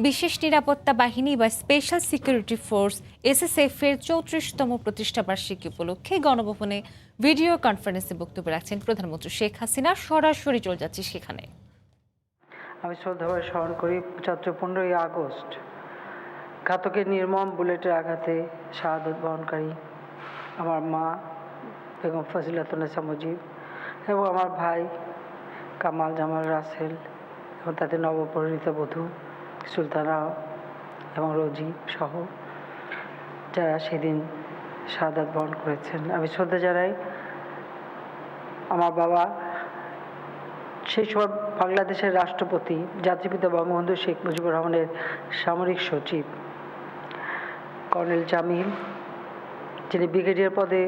বিশেষ নিরাপত্তা বাহিনী বা স্পেশাল সিকিউরিটি ফোর্স এসএসএফ এর ৩৪তম প্রতিষ্ঠাবার্ষিকী উপলক্ষে গণভবনে ভিডিও কনফারেন্সে বক্তব্য রাখছেন প্রধানমন্ত্রী শেখ হাসিনা। সরাসরি চলে যাচ্ছি সেখানে। আমি শ্রদ্ধাভরে স্মরণ করি 15ই আগস্ট ঘাতকের নির্মম বুলেটের আঘাতে শাহাদত বরণকারী আমার মা বেগম ফজিলাতুন্নেসা মুজিব এবং আমার ভাই কামাল জামাল রাসেল এবং তাদের নবপরিণীত বধূ সুলতানা এবং রোজি সহ যারা সেদিন শাহাদাত বরণ করেছেন। আমি শ্রদ্ধা জানাই আমার বাবা, সেই সময় বাংলাদেশের রাষ্ট্রপতি জাতিপিতা বঙ্গবন্ধু শেখ মুজিবুর রহমানের সামরিক সচিব কর্নেল জামিল, যিনি ব্রিগেডিয়ার পদে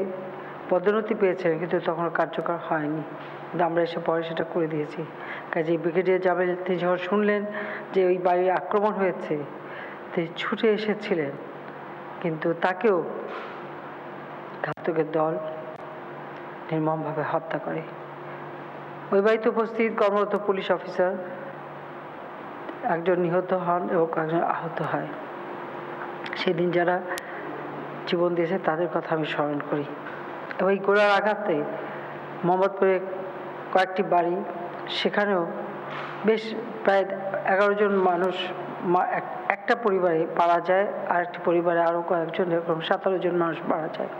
পদোন্নতি পেয়েছেন কিন্তু তখন কার্যকর হয়নি, কিন্তু আমরা এসে পরে সেটা করে দিয়েছি। কাজে ব্রিগেডিয়ার জামিল তিনি যখন শুনলেন যে ওই বাড়ির আক্রমণ হয়েছে তিনি ছুটে এসেছিলেন, কিন্তু তাকেও ঘাতকের দল নির্মমভাবে হত্যা করে। ওই বাড়িতে উপস্থিত কর্মরত পুলিশ অফিসার একজন নিহত হন এবং একজন আহত হয়। সেদিন যারা জীবন দিয়েছে তাদের কথা আমি স্মরণ করি। এবং এই গোলার আঘাতে মোহাম্মদপুরে কয়েকটি বাড়ি, সেখানেও বেশ প্রায় 11 জন মানুষ একটা পরিবারে মারা যায়, আর একটি পরিবারে আরও কয়েকজন, এরকম 17 জন মানুষ মারা যায়।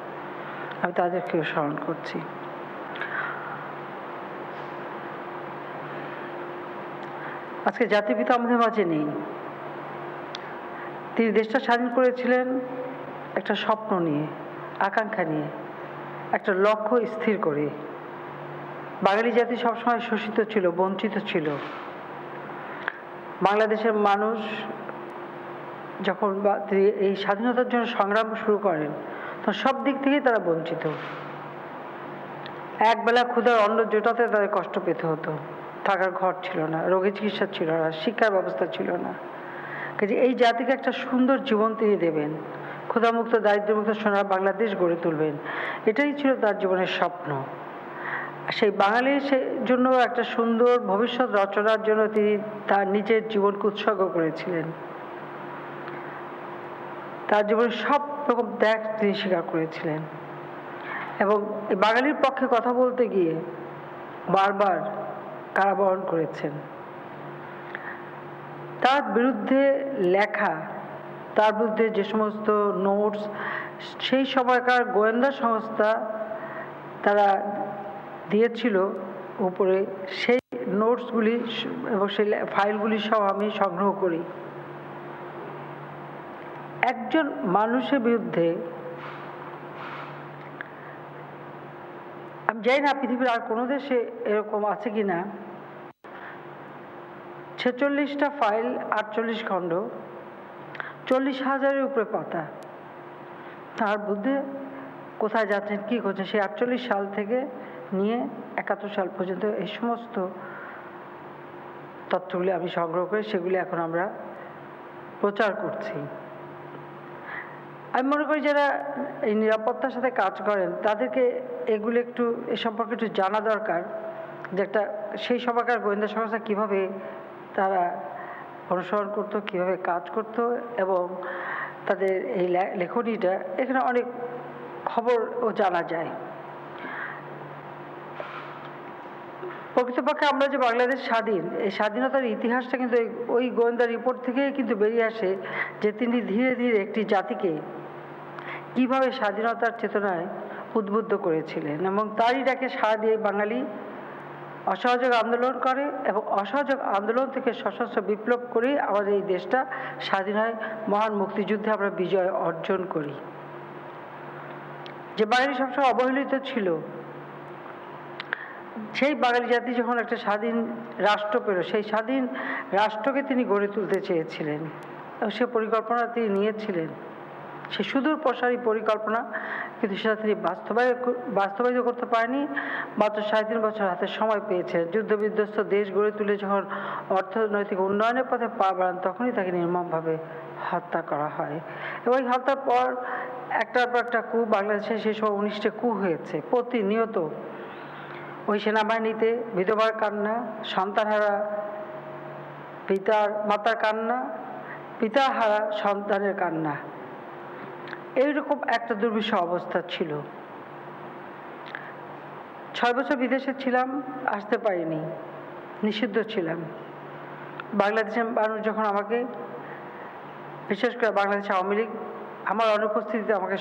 আমি তাদেরকেও স্মরণ করছি। আজকে জাতির পিতা আমাদের মাঝে নেই। তিনি দেশটা স্বাধীন করেছিলেন একটা স্বপ্ন নিয়ে, আকাঙ্ক্ষা নিয়ে, একটা লক্ষ্য স্থির করে। বাঙালি জাতি সবসময় শোষিত ছিল, বঞ্চিত ছিল। বাংলাদেশের মানুষ যখন এই স্বাধীনতার জন্য সংগ্রাম শুরু করেন তখন সব দিক থেকেই তারা বঞ্চিত। একবেলা ক্ষুধার অন্ন জোটাতে তাদের কষ্ট পেতে হতো, থাকার ঘর ছিল না, রোগী চিকিৎসা ছিল না, শিক্ষার ব্যবস্থা ছিল না। কাজে এই জাতিকে একটা সুন্দর জীবন তিনি দেবেন, ক্ষুধামুক্ত দারিদ্র্যমুক্ত সোনার বাংলাদেশ গড়ে তুলবেন, এটাই ছিল তার জীবনের স্বপ্ন। সেই বাঙালির জন্য একটা সুন্দর ভবিষ্যৎ রচনার জন্য তিনি তার নিজের জীবনকে উৎসর্গ করেছিলেন। তার জীবনের সব রকম ত্যাগ তিনি স্বীকার করেছিলেন এবং বাঙালির পক্ষে কথা বলতে গিয়ে বারবার কারাবরণ করেছেন। তার বিরুদ্ধে লেখা, তার বিরুদ্ধে যে সমস্ত নোটস সেই সময়কার গোয়েন্দা সংস্থা তারা দিয়েছিল উপরে, সেই নোটসগুলি এবং সেই ফাইলগুলি সব আমি সংগ্রহ করি। একজন মানুষের বিরুদ্ধে, আমি জানি না পৃথিবীর আর কোনো দেশে এরকম আছে কি না, 46টা ফাইল, 48 খণ্ড, 40,000-এর উপরে পাতা। তার বুদ্ধে কোথায় যাচ্ছেন, কী করছেন, সেই 48 সাল থেকে নিয়ে 71 সাল পর্যন্ত এই সমস্ত তথ্যগুলি আমি সংগ্রহ করে সেগুলি এখন আমরা প্রচার করছি। আমি মনে করি যারা এই নিরাপত্তার সাথে কাজ করেন তাদেরকে এগুলো একটু এ সম্পর্কে একটু জানা দরকার, যে একটা সেই সময়কার গোয়েন্দা সংস্থা কীভাবে তারা অনুসরণ করতো, কীভাবে কাজ করতো, এবং তাদের এই লেখনীটা এখানে অনেক খবরও জানা যায়। প্রকৃতপক্ষে আমরা যে বাংলাদেশ স্বাধীন, এই স্বাধীনতার ইতিহাসটা কিন্তু ওই গোয়েন্দা রিপোর্ট থেকেই কিন্তু বেরিয়ে আসে যে তিনি ধীরে ধীরে একটি জাতিকে কিভাবে স্বাধীনতার চেতনায় উদ্বুদ্ধ করেছিলেন, এবং তারই ডাকে সাড়া দিয়ে বাঙালি অসহযোগ আন্দোলন করে এবং অসহযোগ আন্দোলন থেকে সশস্ত্র বিপ্লব করে আমাদের এই দেশটা স্বাধীন হয়। মহান মুক্তিযুদ্ধে আমরা বিজয় অর্জন করি। যে বাঙালি সবসময় অবহেলিত ছিল, সেই বাঙালি জাতি যখন একটা স্বাধীন রাষ্ট্র পেল, সেই স্বাধীন রাষ্ট্রকে তিনি গড়ে তুলতে চেয়েছিলেন এবং সে পরিকল্পনা তিনি নিয়েছিলেন, সে সুদূর প্রসারী পরিকল্পনা, কিন্তু সেটা তিনি বাস্তবায়িত করতে পারেনি। মাত্র 3.5 বছর হাতে সময় পেয়েছেন। যুদ্ধবিধ্বস্ত দেশ গড়ে তুলে যখন অর্থনৈতিক উন্নয়নের পথে পা বাড়ান তখনই তাকে নির্মমভাবে হত্যা করা হয়। এবং এই হত্যার পর একটার পর একটা কূপ, বাংলাদেশে সেই সময় 19টা কূপ হয়েছে প্রতিনিয়ত। ওই সেনাবাহিনীতে বিধবার কান্না, সন্তানহারা পিতার মাতার কান্না, পিতাহারা সন্তানের কান্না, এইরকম একটা দুর্বিষহ অবস্থা ছিল। 6 বছর বিদেশে ছিলাম, আসতে পারিনি, নিষিদ্ধ ছিলাম। বাংলাদেশের মানুষ যখন আমাকে, বিশেষ করে বাংলাদেশ আওয়ামী লীগ আমার অনুপস্থিতিতে আমাকে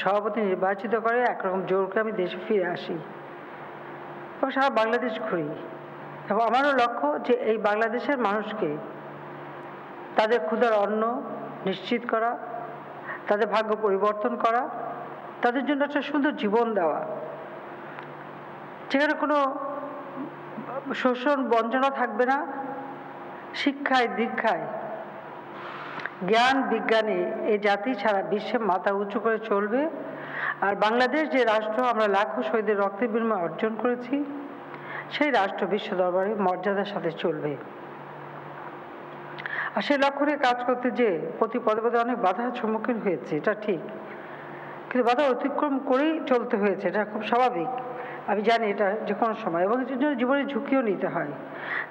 সভাপতি নির্বাচিত করে, একরকম জোর করে আমি দেশে ফিরে আসি এবং সারা বাংলাদেশ ঘুরি। এবং আমারও লক্ষ্য যে এই বাংলাদেশের মানুষকে তাদের ক্ষুধার অন্ন নিশ্চিত করা, তাদের ভাগ্য পরিবর্তন করা, তাদের জন্য একটা সুন্দর জীবন দেওয়া, যেখানে কোনো শোষণ বঞ্চনা থাকবে না, শিক্ষায় দীক্ষায় জ্ঞান বিজ্ঞানে এই জাতি সারা বিশ্বে মাথা উঁচু করে চলবে। আর বাংলাদেশ যে রাষ্ট্র আমরা লাখো শহীদের রক্তের বিনিময়ে অর্জন করেছি, সেই রাষ্ট্র বিশ্ব দরবারে মর্যাদার সাথে চলবে। আর সেই লক্ষ্য নিয়ে কাজ করতে যে প্রতি পদে পদে অনেক বাধার সম্মুখীন হয়েছে, এটা ঠিক, কিন্তু বাধা অতিক্রম করেই চলতে হয়েছে, এটা খুব স্বাভাবিক। আমি জানি এটা যে কোনো সময়, এবং এর জন্য জীবনে ঝুঁকিও নিতে হয়।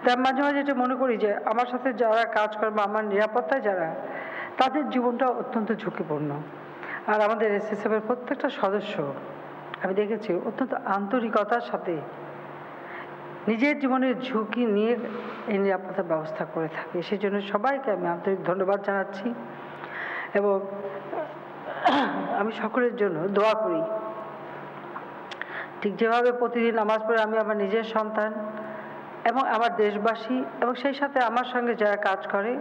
তাই মাঝে মাঝে এটা মনে করি যে আমার সাথে যারা কাজ করে বা আমার নিরাপত্তায় যারা, তাদের জীবনটা অত্যন্ত ঝুঁকিপূর্ণ। আর আমাদের এসএসএফ এর প্রত্যেকটা সদস্য আমি দেখেছি অত্যন্ত আন্তরিকতার সাথে নিজের জীবনের ঝুঁকি নিয়ে এই নিরাপত্তার ব্যবস্থা করে থাকে। সেই জন্য সবাইকে আমি আন্তরিক ধন্যবাদ জানাচ্ছি এবং আমি সকলের জন্য দোয়া করি। ঠিক যেভাবে প্রতিদিন নামাজ পড়ে আমি আমার নিজের সন্তান এবং আমার দেশবাসী এবং সেই সাথে আমার সঙ্গে যারা কাজ করে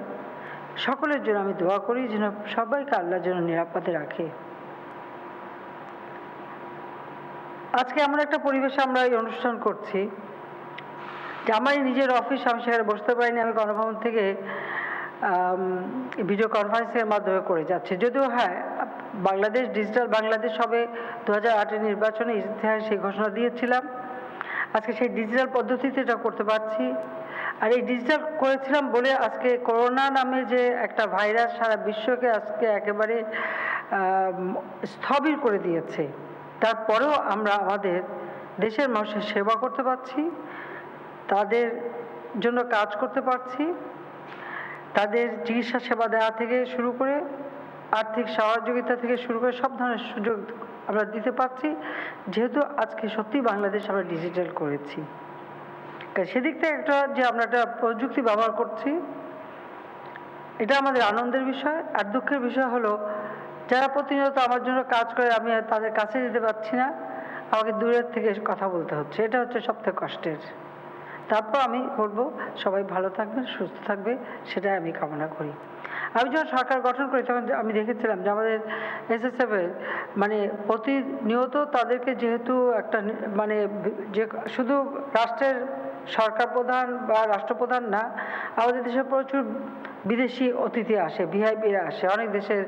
সকলের জন্য আমি দোয়া করি যেন সবাইকে আল্লাহ যেন নিরাপদে রাখে। আজকে এমন একটা পরিবেশে আমরা এই অনুষ্ঠান করছি যে আমার নিজের অফিস, আমি সেখানে বসতে পারিনি, আমি গণভবন থেকে ভিডিও কনফারেন্সের মাধ্যমে করে যাচ্ছি। যদিও হ্যাঁ, বাংলাদেশ ডিজিটাল বাংলাদেশ হবে 2008-এর নির্বাচনে ইতিহাস সেই ঘোষণা দিয়েছিলাম। আজকে সেই ডিজিটাল পদ্ধতিতে এটা করতে পারছি। আর এই ডিজিটাল করেছিলাম বলে আজকে করোনা নামে যে একটা ভাইরাস সারা বিশ্বকে আজকে একেবারে স্থবির করে দিয়েছে, তারপরেও আমরা আমাদের দেশের মানুষের সেবা করতে পারছি, তাদের জন্য কাজ করতে পারছি, তাদের চিকিৎসা সেবা দেওয়া থেকে শুরু করে আর্থিক সহযোগিতা থেকে শুরু করে সব ধরনের সুযোগ আমরা দিতে পারছি, যেহেতু আজকে সত্যি বাংলাদেশ আমরা ডিজিটাল করেছি। সেদিক থেকে একটা যে আমরা একটা প্রযুক্তি ব্যবহার করছি, এটা আমাদের আনন্দের বিষয়। আর দুঃখের বিষয় হলো যারা প্রতিনিয়ত আমার জন্য কাজ করে আমি তাদের কাছে যেতে পারছি না, আমাকে দূরের থেকে কথা বলতে হচ্ছে, এটা হচ্ছে সবথেকে কষ্টের। তারপর আমি বলবো সবাই ভালো থাকবে, সুস্থ থাকবে, সেটাই আমি কামনা করি। আমি যখন সরকার গঠন করি তখন আমি দেখেছিলাম যে আমাদের এসএসএফ এর মানে প্রতিনিয়ত তাদেরকে যেহেতু একটা মানে যে শুধু রাষ্ট্রের সরকার প্রধান বা রাষ্ট্রপ্রধান না, আমাদের দেশে প্রচুর বিদেশি অতিথি আসে, ভিআইপিরা আসে, অনেক দেশের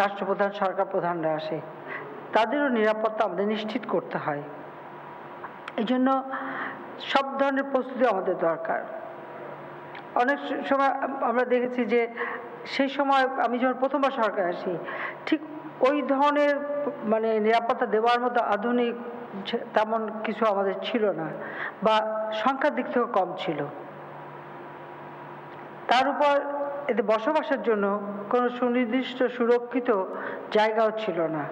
রাষ্ট্রপ্রধান সরকার প্রধানরা আসে, তাদেরও নিরাপত্তা আমাদের নিশ্চিত করতে হয়। এই জন্য সব ধরনের প্রস্তুতি আমাদের দরকার। অনেক সময় আমরা দেখেছি যে সেই সময় আমি যখন প্রথমবার সরকারে আসি, ঠিক ওই ধরনের মানে নিরাপত্তা দেওয়ার মতো আধুনিক তেমন কিছু আমাদের ছিল না, বা সংখ্যার দিক থেকে কম ছিল। তার উপর এতে বসবাসের জন্য কোনো সুনির্দিষ্ট সুরক্ষিত জায়গাও ছিল না।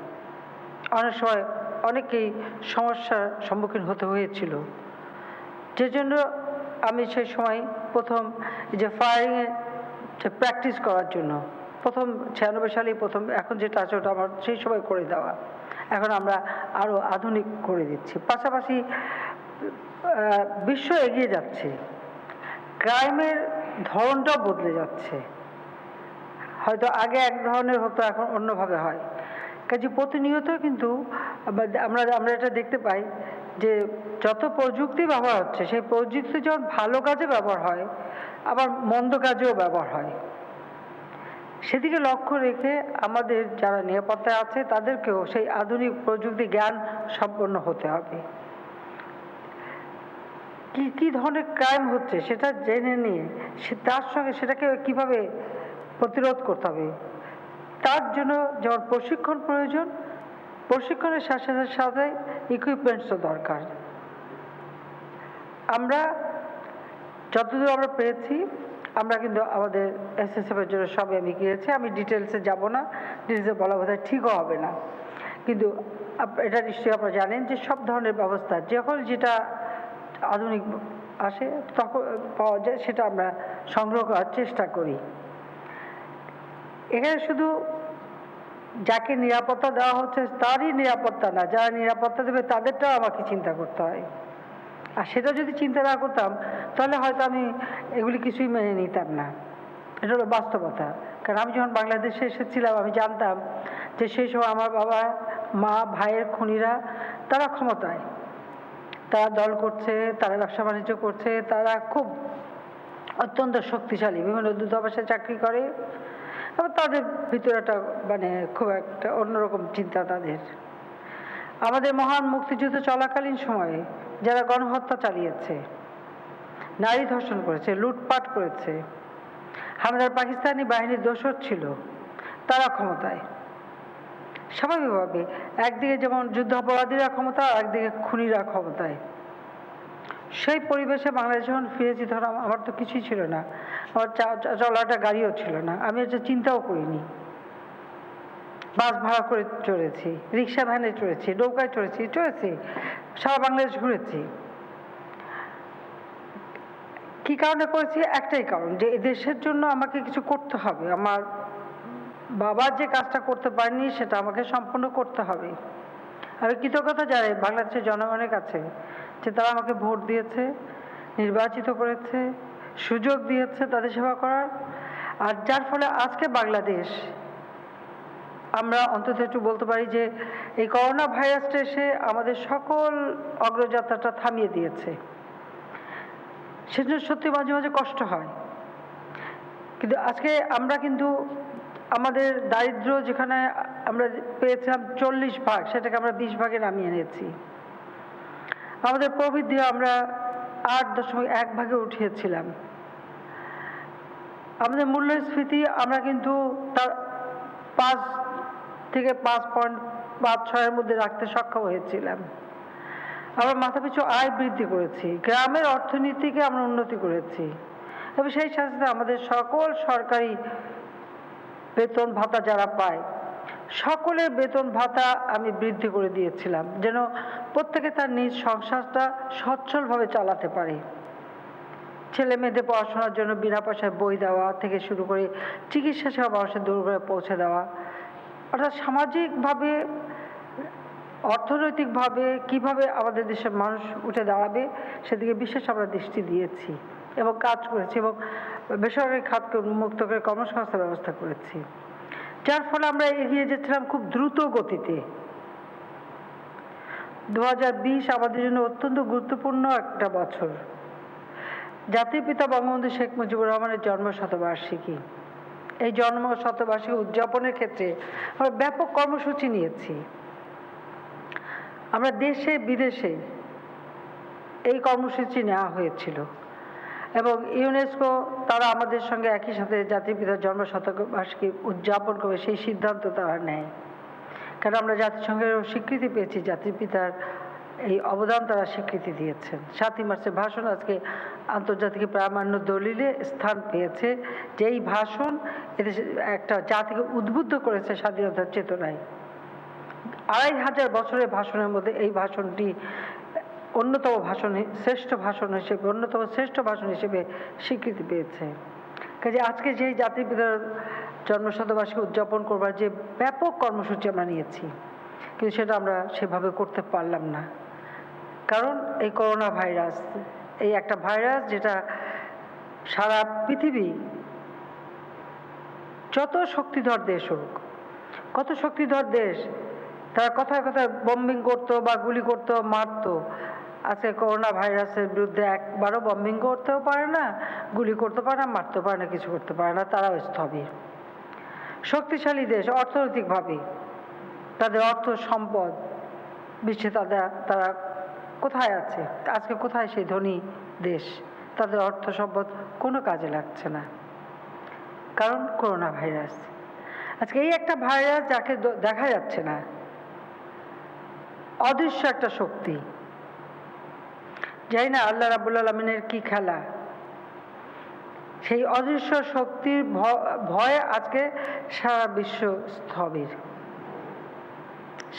অনেক সময় অনেকেই সমস্যার সম্মুখীন হতে হয়েছিল, যে জন্য আমি সেই সময় প্রথম যে ফায়ারিংয়ে প্র্যাকটিস করার জন্য প্রথম 96 সালেই প্রথম, এখন যেটা আছে ওটা আমার সেই সময় করে দেওয়া, এখন আমরা আরও আধুনিক করে দিচ্ছি। পাশাপাশি বিশ্ব এগিয়ে যাচ্ছে, ক্রাইমের ধরনটাও বদলে যাচ্ছে। হয়তো আগে এক ধরনের হতো, এখন অন্যভাবে হয়। কাজে প্রতিনিয়ত কিন্তু আমরা এটা দেখতে পাই যে যত প্রযুক্তি ব্যবহার হচ্ছে, সেই প্রযুক্তি যখন ভালো কাজে ব্যবহার হয় আবার মন্দ কাজেও ব্যবহার হয়। সেদিকে লক্ষ্য রেখে আমাদের যারা নিরাপত্তায় আছে তাদেরকেও সেই আধুনিক প্রযুক্তি জ্ঞান সম্পন্ন হতে হবে। কি ধরনের ক্রাইম হচ্ছে সেটা জেনে নিয়ে তার সঙ্গে সেটাকে কিভাবে প্রতিরোধ করতে হবে, তার জন্য যেমন প্রশিক্ষণ প্রয়োজন, প্রশিক্ষণের সাথে সাথে ইকুইপমেন্টসও দরকার। আমরা যতদূর আমরা পেয়েছি আমরা কিন্তু আমাদের SSF এর জন্য সবে আমি গিয়েছি, আমি ডিটেলসে যাব না, ডিটেলসে বলা বোধহয় ঠিকও হবে না, কিন্তু এটা নিশ্চয়ই আপনারা জানেন যে সব ধরনের ব্যবস্থা যখন যেটা আধুনিক আসে তখন পাওয়া যায় সেটা আমরা সংগ্রহ করার চেষ্টা করি। এখানে শুধু যাকে নিরাপত্তা দেওয়া হচ্ছে তারই নিরাপত্তা না, যারা নিরাপত্তা দেবে তাদেরটাও আমাকে চিন্তা করতে হয়। আর সেটা যদি চিন্তা না করতাম তাহলে হয়তো আমি এগুলি কিছুই মেনে নিতাম না। এটা হলো বাস্তবতা। কারণ আমি যখন বাংলাদেশে এসেছিলাম আমি জানতাম যে সেই সময় আমার বাবা মা ভাইয়ের খুনিরা তারা ক্ষমতায়, তারা দল করছে, তারা ব্যবসা বাণিজ্য করছে, তারা খুব অত্যন্ত শক্তিশালী, বিভিন্ন দূতাবাসে চাকরি করে এবং তাদের ভিতরে একটা মানে খুব একটা অন্যরকম চিন্তা তাদের। আমাদের মহান মুক্তিযুদ্ধ চলাকালীন সময়ে যারা গণহত্যা চালিয়েছে, নারী ধর্ষণ করেছে, লুটপাট করেছে, হানাদার পাকিস্তানি বাহিনীর দোসর ছিল, তারা ক্ষমতায়। স্বাভাবিকভাবে একদিকে যেমন যুদ্ধাপরাধীরা ক্ষমতা, একদিকে খুনিরা ক্ষমতায়। সেই পরিবেশে বাংলাদেশে যখন ফিরেছি ধরো আমার তো কিছুই ছিল না, আমার চলাটা গাড়িও ছিল না, আমি এটা চিন্তাও করিনি। বাস ভাড়া করে চড়েছি, রিক্সা ভ্যানে চড়েছি, নৌকায় চড়েছি, সারা বাংলাদেশ ঘুরেছি। কি কারণে করেছি? একটাই কারণ, যে এই দেশের জন্য আমাকে কিছু করতে হবে। আমার বাবা যে কাজটা করতে পারেনি সেটা আমাকে সম্পূর্ণ করতে হবে। আমি কৃতজ্ঞতা জানাই বাংলাদেশের জনগণের কাছে যে তারা আমাকে ভোট দিয়েছে, নির্বাচিত করেছে, সুযোগ দিয়েছে তাদের সেবা করার। আর যার ফলে আজকে বাংলাদেশ আমরা অন্তত একটু বলতে পারি যে এই করোনা ভাইরাসটা এসে আমাদের সকল অগ্রযাত্রাটা থামিয়ে দিয়েছে। সেজন্য সত্যি মাঝে মাঝে কষ্ট হয়, কিন্তু আজকে আমরা কিন্তু আমাদের দারিদ্র যেখানে আমরা পেয়েছিলাম 40 ভাগ, সেটাকে আমরা 20 ভাগে নামিয়ে এনেছি। আমাদের প্রবৃদ্ধি আমরা 8.1 ভাগে উঠিয়েছিলাম। আমাদের মূল্যস্ফীতি আমরা কিন্তু তার 5 থেকে 5.56-এর মধ্যে রাখতে সক্ষম হয়েছিলাম। আমরা মাথাপিছু আয় বৃদ্ধি করেছি, গ্রামের অর্থনীতিকে আমরা উন্নতি করেছি, এবং সেই সাথে সাথে আমাদের সকল সরকারি বেতন ভাতা যারা পায় সকলের বেতন ভাতা আমি বৃদ্ধি করে দিয়েছিলাম, যেন প্রত্যেকে তার নিজ সংসারটা সচ্ছলভাবে চালাতে পারে। ছেলে মেয়েদের পড়াশোনার জন্য বিনা পয়সায় বই দেওয়া থেকে শুরু করে চিকিৎসা সেবা মানুষের দূরে পৌঁছে দেওয়া, অর্থাৎ সামাজিকভাবে অর্থনৈতিকভাবে কিভাবে আমাদের দেশের মানুষ উঠে দাঁড়াবে সেদিকে বিশেষ আমরা দৃষ্টি দিয়েছি এবং কাজ করেছি, এবং বেসরকারি খাতকে উন্মুক্ত করে কর্মসংস্থান ব্যবস্থা করেছি, যার ফলে আমরা এগিয়ে যেছিলাম খুব দ্রুত গতিতে। 2020 আমাদের জন্য অত্যন্ত গুরুত্বপূর্ণ একটা বছর। জাতির পিতা বঙ্গবন্ধু শেখ মুজিবুর রহমানের জন্ম শতবার্ষিকী। এই জন্ম শতবার্ষিকী উদযাপনের ক্ষেত্রে আমরা ব্যাপক কর্মসূচি নিয়েছি। আমরা দেশে বিদেশে এই কর্মসূচি নেওয়া হয়েছিল, এবং ইউনেস্কো তারা আমাদের সঙ্গে একই সাথে জাতির পিতার জন্ম শতবার্ষিকী উদযাপন করবে সেই সিদ্ধান্ত তারা নেয়। কারণ আমরা জাতিসংঘের স্বীকৃতি পেয়েছি, জাতির পিতার এই অবদান তারা স্বীকৃতি দিয়েছেন। 7ই মার্চের ভাষণ আজকে আন্তর্জাতিক প্রামাণ্য দলিলে স্থান পেয়েছে, যে এই ভাষণ এদেশে একটা জাতিকে উদ্বুদ্ধ করেছে স্বাধীনতার চেতনায়। 2500 বছরের ভাষণের মধ্যে এই ভাষণটি অন্যতম শ্রেষ্ঠ ভাষণ হিসেবে স্বীকৃতি পেয়েছে। কাজে আজকে যেই জাতির পিতার জন্মশতবার্ষিকী উদযাপন করবার যে ব্যাপক কর্মসূচি আমরা নিয়েছি, কিন্তু সেটা আমরা সেভাবে করতে পারলাম না, কারণ এই করোনা ভাইরাস, এই একটা ভাইরাস যেটা সারা পৃথিবী, যত শক্তিধর দেশ হোক, কত শক্তিধর দেশ তারা কথায় কথায় বম্বিং করতো বা গুলি করতো, মারতো, আজকে করোনা ভাইরাসের বিরুদ্ধে একবারও বম্বিং করতেও পারে না, গুলি করতে পারে না, মারতে পারে না, কিছু করতে পারে না, তারাও স্থবির। শক্তিশালী দেশ অর্থনৈতিকভাবে, তাদের অর্থ সম্পদ বিশ্বে তারা কোথায় আছে? আজকে কোথায় সেই ধনী দেশ? তাদের অর্থ সম্পদ কোনো কাজে লাগছে না, কারণ করোনা ভাইরাস। আজকে এই একটা ভাইরাস যাকে দেখা যাচ্ছে না, অদৃশ্য একটা শক্তি, জানি না আল্লাহ রাব্বুল আলামিনের কি খেলা, সেই অদৃশ্য শক্তির ভয়ে আজকে সারা বিশ্ব স্থবির,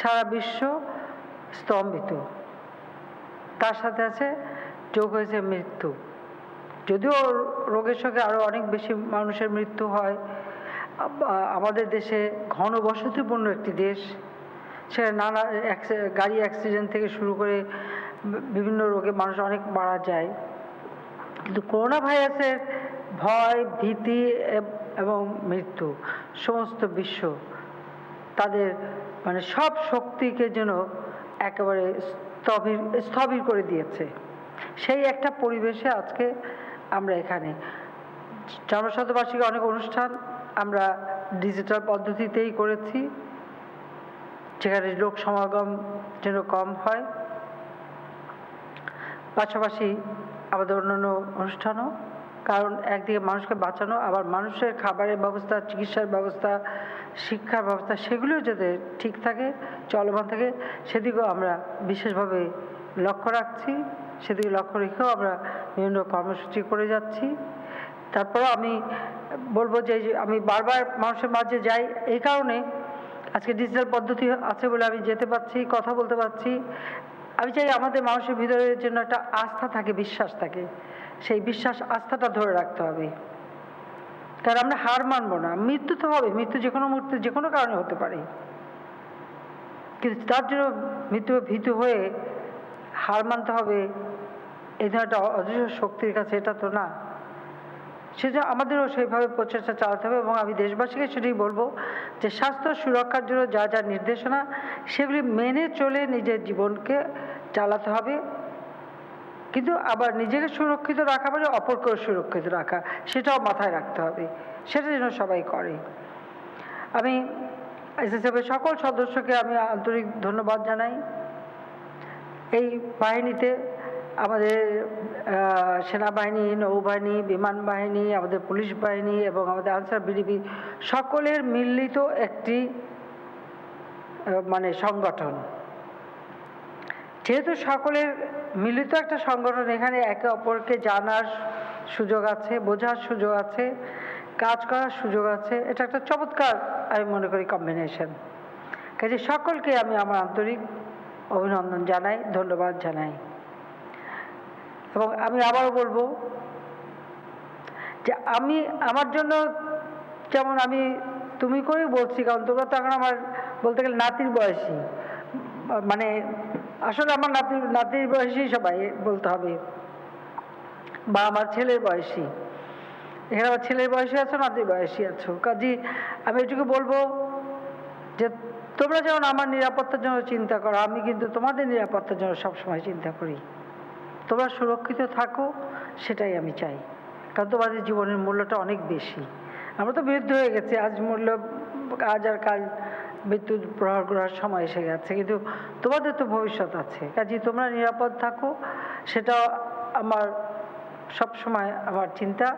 সারা বিশ্ব স্তম্ভিত। তার সাথে আছে যোগ হয়েছে মৃত্যু। যদিও রোগের সঙ্গে আরও অনেক বেশি মানুষের মৃত্যু হয়। আমাদের দেশে ঘনবসতিপূর্ণ একটি দেশ, সেখানে নানা গাড়ি অ্যাক্সিডেন্ট থেকে শুরু করে বিভিন্ন রোগে মানুষ অনেক মারা যায়। কিন্তু করোনা ভাইরাসের ভয়, ভীতি এবং মৃত্যু সমস্ত বিশ্ব তাদের মানে সব শক্তিকে যেন একেবারে স্থবির করে দিয়েছে। সেই একটা পরিবেশে আজকে আমরা এখানে জন্মশতবার্ষিকী অনেক অনুষ্ঠান আমরা ডিজিটাল পদ্ধতিতেই করেছি, যেখানে লোক সমাগম যেন কম হয়। পাশাপাশি আমাদের অন্যান্য অনুষ্ঠানও, কারণ একদিকে মানুষকে বাঁচানো, আবার মানুষের খাবারের ব্যবস্থা, চিকিৎসার ব্যবস্থা, শিক্ষার ব্যবস্থা সেগুলিও যাতে ঠিক থাকে, চলমান থাকে, সেদিকেও আমরা বিশেষভাবে লক্ষ্য রাখছি। সেদিকে লক্ষ্য রেখেও আমরা বিভিন্ন কর্মসূচি করে যাচ্ছি। তারপরেও আমি বলবো যে আমি বারবার মানুষের মাঝে যাই এই কারণে, আজকে ডিজিটাল পদ্ধতি আছে বলে আমি যেতে পারছি, কথা বলতে পারছি। আমি চাই আমাদের মানুষের ভিতরের জন্য একটা আস্থা থাকে, বিশ্বাস থাকে। সেই বিশ্বাস আস্থাটা ধরে রাখতে হবে, কারণ আমরা হার মানবো না। মৃত্যু তো হবে, মৃত্যু যে কোনো মুহূর্তে যে কোনো কারণে হতে পারে, কিন্তু তার জন্য মৃত্যু ভীতু হয়ে হার মানতে হবে এই ধরনের একটা অদৃশ্য শক্তির কাছে, এটা তো না। সেজন্য আমাদেরও সেইভাবে প্রচেষ্টা চালাতে হবে। এবং আমি দেশবাসীকে সেটাই বলবো যে স্বাস্থ্য সুরক্ষার জন্য যা যা নির্দেশনা সেগুলি মেনে চলে নিজের জীবনকে চালাতে হবে, কিন্তু আবার নিজেকে সুরক্ষিত রাখা মানে অপরকেও সুরক্ষিত রাখা, সেটাও মাথায় রাখতে হবে। সেটা যেন সবাই করে। আমি এসএসএফের সকল সদস্যকে আমি আন্তরিক ধন্যবাদ জানাই। এই বাহিনীতে আমাদের সেনাবাহিনী, নৌবাহিনী, বিমান বাহিনী, আমাদের পুলিশ বাহিনী এবং আমাদের আনসার বিডিবি সকলের মিলিত একটি মানে সংগঠন। যেহেতু সকলের মিলিত একটা সংগঠন, এখানে একে অপরকে জানার সুযোগ আছে, বোঝার সুযোগ আছে, কাজ করার সুযোগ আছে। এটা একটা চমৎকার আমি মনে করি কম্বিনেশন। কাজে সকলকে আমি আমার আন্তরিক অভিনন্দন জানাই, ধন্যবাদ জানাই। এবং আমি আবারও বলবো যে আমি আমার জন্য, যেমন আমি তুমি করেই বলছি, কারণ তোমরা তো এখন আমার বলতে গেলে নাতির বয়সী, মানে আসলে আমার নাতির বয়সী সবাই বলতে হবে, বা আমার ছেলের বয়সী। এখানে আমার ছেলের বয়সী আছো, নাতির বয়সী আছো। কাজী আমি এটুকু বলবো যে তোমরা যেমন আমার নিরাপত্তার জন্য চিন্তা করো, আমি কিন্তু তোমাদের নিরাপত্তার জন্য সবসময় চিন্তা করি। তোমরা সুরক্ষিত থাকো, সেটাই আমি চাই, কারণ তোমাদের জীবনের মূল্যটা অনেক বেশি। আমরা তো বৃদ্ধ হয়ে গেছি, আজ মূল্য আজ আর কাল বিদ্যুৎ প্রহার করার সময় এসে গেছে, কিন্তু তোমাদের তো ভবিষ্যৎ আছে। কাজে তোমরা নিরাপদ থাকো, সেটা আমার সব সময় আমার চিন্তা।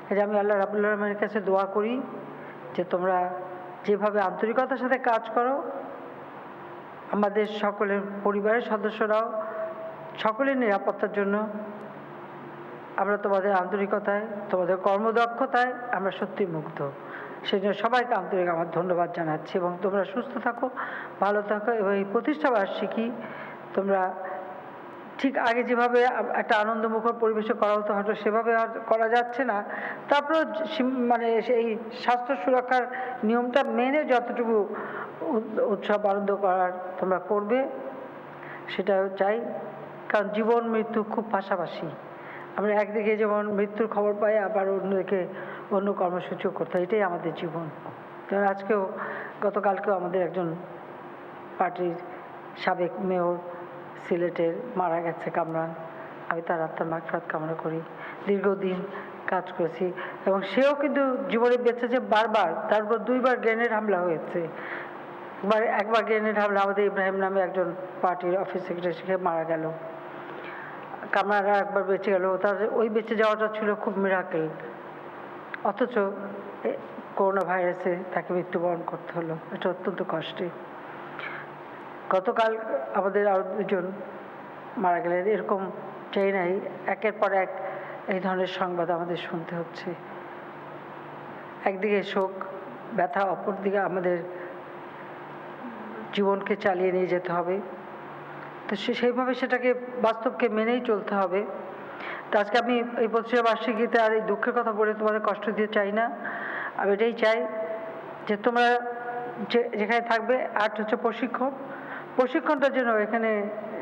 কাজে আমি আল্লাহ রাব্বুল আলামিনের কাছে দোয়া করি যে তোমরা যেভাবে আন্তরিকতার সাথে কাজ করো, আমাদের সকলের পরিবারের সদস্যরাও সকলের নিরাপত্তার জন্য আমরা তোমাদের আন্তরিকতায়, তোমাদের কর্মদক্ষতায় আমরা সত্যি মুগ্ধ। সেই জন্য সবাইকে আন্তরিক আমার ধন্যবাদ জানাচ্ছি। এবং তোমরা সুস্থ থাকো, ভালো থাকো। এবং এই প্রতিষ্ঠা বার্ষিকী তোমরা ঠিক আগে যেভাবে একটা আনন্দমুখর পরিবেশে করা হতো, হয়তো সেভাবে আর করা যাচ্ছে না। তারপরেও মানে সেই স্বাস্থ্য সুরক্ষার নিয়মটা মেনে যতটুকু উৎসব আনন্দ করার তোমরা করবে, সেটাও চাই। কারণ জীবন মৃত্যু খুব পাশাপাশি। আমরা একদিকে যেমন মৃত্যুর খবর পাই, আবার অন্যদিকে অন্য কর্মসূচিও করতে হয়, এটাই আমাদের জীবন। যেমন আজকেও, গতকালকেও আমাদের একজন পার্টির সাবেক মেয়র সিলেটের মারা গেছে, কামরান। আমি তার আত্মার মাগফিরাত কামনা করি। দীর্ঘদিন কাজ করেছি এবং সেও কিন্তু জীবনে বেঁচেছে বারবার। তারপর 2বার গ্রেনেড হামলা হয়েছে। একবার গ্রেনেড হামলা আমাদের ইব্রাহিম নামে একজন পার্টির অফিস সেক্রেটারি, সে মারা গেল। কামরানরা একবার বেঁচে গেল, তার ওই বেঁচে যাওয়াটা ছিল খুব মিরাকেল। অথচ করোনা ভাইরাসে তাকে মৃত্যুবরণ করতে হলো, এটা অত্যন্ত কষ্টে। গতকাল আমাদের আরও 2জন মারা গেলেন। এরকম চাই নাই, একের পর এক এই ধরনের সংবাদ আমাদের শুনতে হচ্ছে। একদিকে শোক ব্যথা, অপরদিকে আমাদের জীবনকে চালিয়ে নিয়ে যেতে হবে। তো সেইভাবে সেটাকে বাস্তবকে মেনেই চলতে হবে। তো আজকে আমি এই প্রতিষ্ঠা বার্ষিকীতে আর এই দুঃখের কথা বলে তোমাদের কষ্ট দিয়ে চাই না। আমি এটাই চাই যে তোমরা যেখানে থাকবে, আর হচ্ছে প্রশিক্ষণটার জন্য এখানে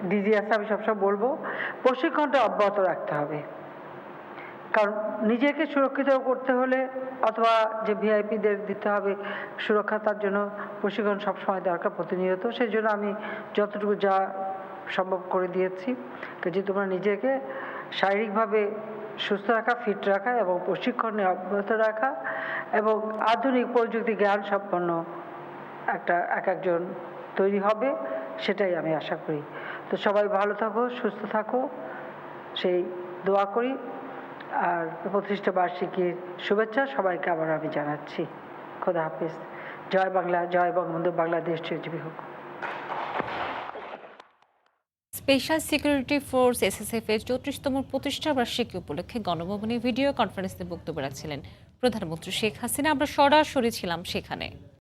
ডিজি আছে, আমি সবসময় বলবো প্রশিক্ষণটা অব্যাহত রাখতে হবে। কারণ নিজেকে সুরক্ষিত করতে হলে অথবা যে ভিআইপিদের দিতে হবে সুরক্ষা, তার জন্য প্রশিক্ষণ সবসময় দরকার প্রতিনিয়ত। সেই জন্য আমি যতটুকু যা সম্ভব করে দিয়েছি যে তোমরা নিজেকে শারীরিকভাবে সুস্থ রাখা, ফিট রাখা এবং প্রশিক্ষণে অব্যাহত রাখা এবং আধুনিক প্রযুক্তি জ্ঞান সম্পন্ন একজন তৈরি হবে, সেটাই আমি আশা করি। তো সবাই ভালো থাকো, সুস্থ থাকো, সেই দোয়া করি। আর প্রতিষ্ঠা বার্ষিকীর শুভেচ্ছা সবাইকে আবার আমি জানাচ্ছি। খোদা হাফেজ। জয় বাংলা, জয় বঙ্গবন্ধু, বাংলাদেশ চিরজীবী হোক। স্পেশাল সিকিউরিটি ফোর্স এসএসএফ এর 34তম প্রতিষ্ঠা বার্ষিকী উপলক্ষে গণভবনে ভিডিও কনফারেন্সে বক্তব্য রাখছিলেন প্রধানমন্ত্রী শেখ হাসিনা। আমরা সরাসরি ছিলাম সেখানে।